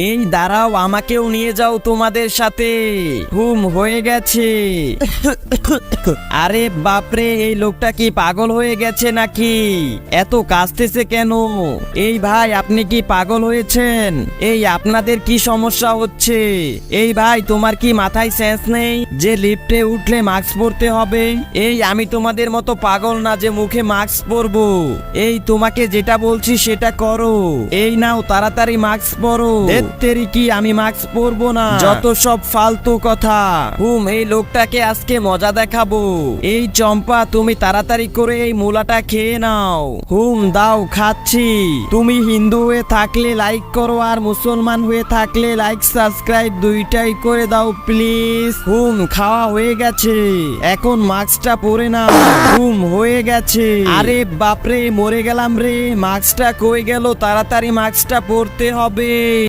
এই দাঁড়াও, আমাকেও নিয়ে যাও তোমাদের সাথে। হয়ে গেছে। আরে বাপরে, এই লোকটা কি পাগল হয়ে গেছে নাকি? এত কাঁদতেছে কেন? এই ভাই, আপনি কি পাগল হয়েছেন? এই আপনাদের কি সমস্যা হচ্ছে? এই ভাই, তোমার কি মাথায় সেন্স নেই যে লিফটে উঠলে মাস্ক পরতে হবে? এই আমি তোমাদের মতো পাগল না যে মুখে মাস্ক পরবো। এই তোমাকে যেটা বলছি সেটা করো। এই নাও, তাড়াতাড়ি মাস্ক পরো। তেরি কি, আমি মাস্ক পরবো না? যত সব ফালতু কথা। এই লোকটাকে আজকে মজা দেখাবো। এই চম্পা, তুমি তাড়াতাড়ি করে এই মুলাটা খেয়ে নাও। দাও, খাচ্ছি। তুমি হিন্দু হয়ে থাকলে লাইক করো, আর মুসলমান হয়ে থাকলে লাইক সাবস্ক্রাইব দুইটাই করে দাও প্লিজ। খাওয়া হয়ে গেছে, এখন মাস্কটা পরে নাও। হয়ে গেছে। আরে বাপরে, মরে গেলাম রে। মাস্কটা কই গেল? তাড়াতাড়ি মাস্কটা পরতে হবে।